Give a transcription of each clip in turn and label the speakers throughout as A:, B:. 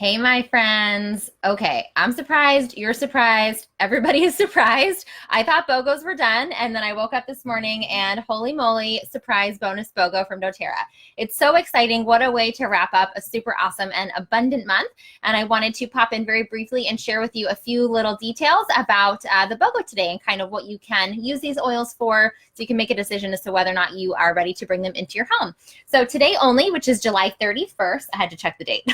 A: Hey, my friends. Okay, I'm surprised. You're surprised. Everybody is surprised. I thought BOGOs were done, and then I woke up this morning and holy moly, surprise bonus BOGO from doTERRA. It's so exciting. What a way to wrap up a super awesome and abundant month. And I wanted to pop in very briefly and share with you a few little details about the BOGO today and kind of what you can use these oils for so you can make a decision as to whether or not you are ready to bring them into your home. So today only, which is July 31st, I had to check the date.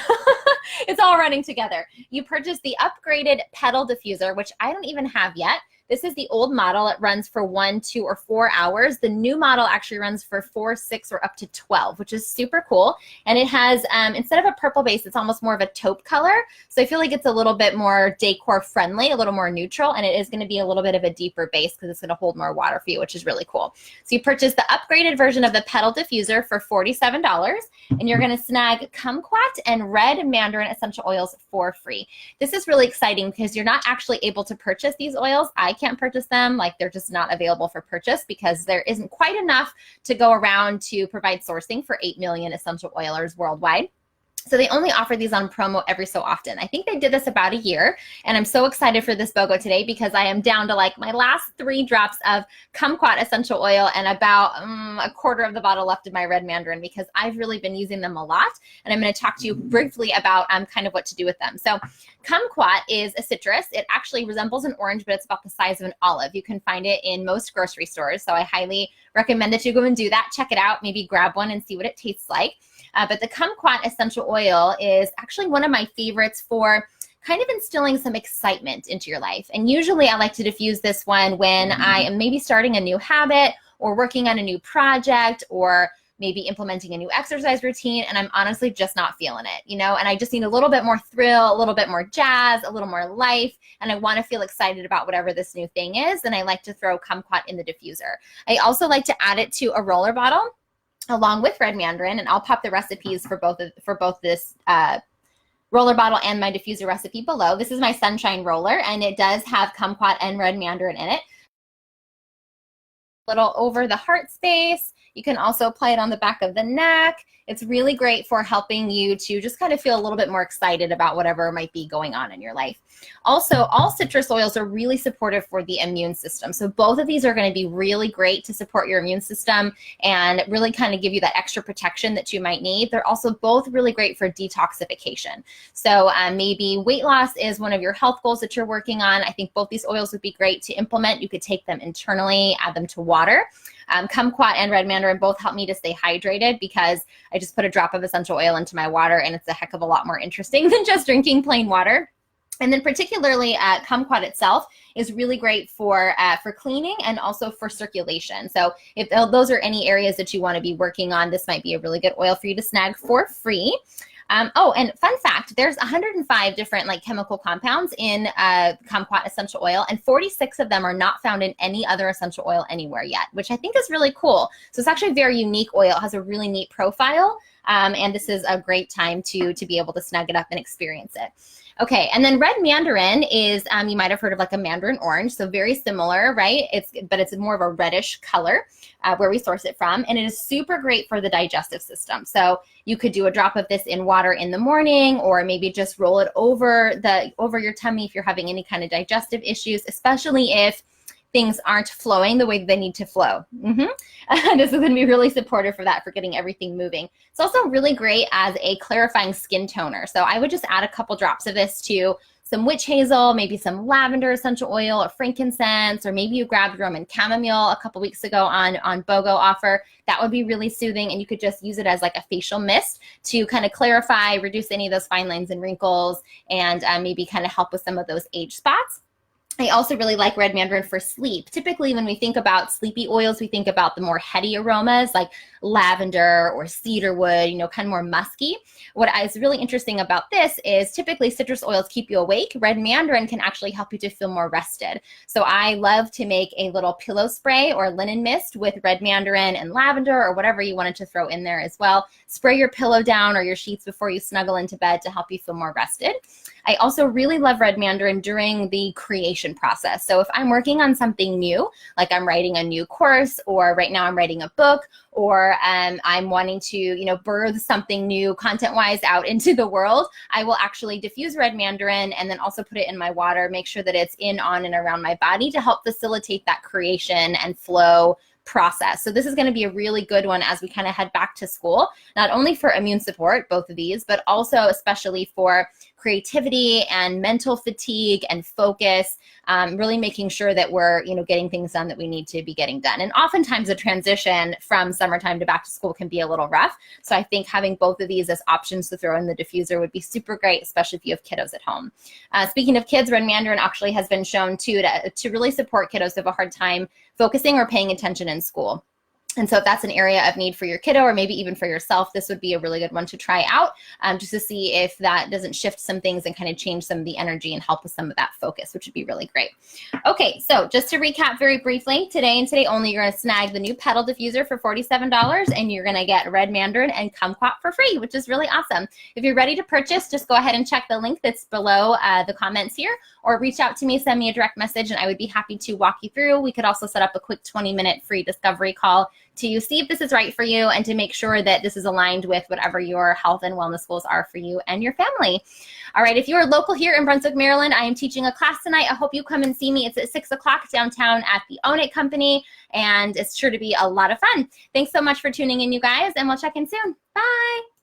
A: It's all running together. You purchased the upgraded Petal Diffuser, which I don't even have yet. This is the old model. It runs for 1, 2, or 4 hours. The new model actually runs for 4, 6, or up to 12, which is super cool. And it has, instead of a purple base, it's almost more of a taupe color. So I feel like it's a little bit more decor friendly, a little more neutral, and it is going to be a little bit of a deeper base because it's going to hold more water for you, which is really cool. So you purchased the upgraded version of the Petal Diffuser for $47, and you're going to snag Kumquat and Red Mandarin essential oils for free. This is really exciting because you're not actually able to purchase these oils. I can't purchase them. Like, they're just not available for purchase because there isn't quite enough to go around to provide sourcing for 8 million essential oilers worldwide. So they only offer these on promo every so often. I think they did this about a year, and I'm so excited for this BOGO today because I am down to like my last 3 drops of Kumquat essential oil and about a quarter of the bottle left of my Red Mandarin because I've really been using them a lot, and I'm going to talk to you briefly about kind of what to do with them. So Kumquat is a citrus. It actually resembles an orange, but it's about the size of an olive. You can find it in most grocery stores, so I highly recommend that you go and do that. Check it out. Maybe grab one and see what it tastes like. But the Kumquat essential oil is actually one of my favorites for kind of instilling some excitement into your life. And usually I like to diffuse this one when I am maybe starting a new habit or working on a new project or maybe implementing a new exercise routine, and I'm honestly just not feeling it, you know, and I just need a little bit more thrill, a little bit more jazz, a little more life, and I want to feel excited about whatever this new thing is, and I like to throw Kumquat in the diffuser. I also like to add it to a roller bottle along with Red Mandarin, and I'll pop the recipes for both this roller bottle and my diffuser recipe below. This is my sunshine roller, and it does have Kumquat and Red Mandarin in it. Little over the heart space. You can also apply it on the back of the neck. It's really great for helping you to just kind of feel a little bit more excited about whatever might be going on in your life. Also, all citrus oils are really supportive for the immune system. So both of these are going to be really great to support your immune system and really kind of give you that extra protection that you might need. They're also both really great for detoxification. So maybe weight loss is one of your health goals that you're working on. I think both these oils would be great to implement. You could take them internally, add them to water. Kumquat and Red Mandarin both help me to stay hydrated because I just put a drop of essential oil into my water, and it's a heck of a lot more interesting than just drinking plain water. And then particularly Kumquat itself is really great for cleaning and also for circulation. So if those are any areas that you want to be working on, this might be a really good oil for you to snag for free. Oh, and fun fact, there's 105 different like chemical compounds in Kumquat essential oil, and 46 of them are not found in any other essential oil anywhere yet, which I think is really cool. So it's actually a very unique oil. It has a really neat profile, and this is a great time to be able to snag it up and experience it. Okay, and then Red Mandarin is, you might have heard of like a mandarin orange, so very similar, right? But it's more of a reddish color where we source it from, and it is super great for the digestive system. So you could do a drop of this in water in the morning, or maybe just roll it over your tummy if you're having any kind of digestive issues, especially if things aren't flowing the way they need to flow. This is going to be really supportive for that, for getting everything moving. It's also really great as a clarifying skin toner. So I would just add a couple drops of this to some witch hazel, maybe some lavender essential oil or frankincense, or maybe you grabbed Roman chamomile a couple weeks ago on BOGO offer. That would be really soothing, and you could just use it as like a facial mist to kind of clarify, reduce any of those fine lines and wrinkles, and maybe kind of help with some of those age spots. I also really like Red Mandarin for sleep. Typically, when we think about sleepy oils, we think about the more heady aromas like lavender or cedarwood, you know, kind of more musky. What is really interesting about this is typically citrus oils keep you awake. Red Mandarin can actually help you to feel more rested. So I love to make a little pillow spray or linen mist with Red Mandarin and lavender or whatever you wanted to throw in there as well. Spray your pillow down or your sheets before you snuggle into bed to help you feel more rested. I also really love Red Mandarin during the creation creation process. So if I'm working on something new, like I'm writing a new course, or right now I'm writing a book, or I'm wanting to, you know, birth something new content-wise out into the world, I will actually diffuse red mandarin and then also put it in my water, make sure that it's in, on, and around my body to help facilitate that creation and flow process. So this is going to be a really good one as we kind of head back to school, not only for immune support, both of these, but also especially for creativity and mental fatigue and focus, really making sure that we're, you know, getting things done that we need to be getting done. And oftentimes the transition from summertime to back to school can be a little rough. So I think having both of these as options to throw in the diffuser would be super great, especially if you have kiddos at home. Speaking of kids, red mandarin actually has been shown to really support kiddos who have a hard time focusing or paying attention in school. And so if that's an area of need for your kiddo, or maybe even for yourself, this would be a really good one to try out, just to see if that doesn't shift some things and kind of change some of the energy and help with some of that focus, which would be really great. Okay, so just to recap very briefly, today and today only, you're going to snag the new Petal Diffuser for $47, and you're going to get red mandarin and kumquat for free, which is really awesome. If you're ready to purchase, just go ahead and check the link that's below the comments here, or reach out to me, send me a direct message, and I would be happy to walk you through. We could also set up a quick 20-minute free discovery call to see if this is right for you and to make sure that this is aligned with whatever your health and wellness goals are for you and your family. All right, if you are local here in Brunswick, Maryland, I am teaching a class tonight. I hope you come and see me. It's at 6 o'clock downtown at the Own It Company, and it's sure to be a lot of fun. Thanks so much for tuning in, you guys, and we'll check in soon. Bye.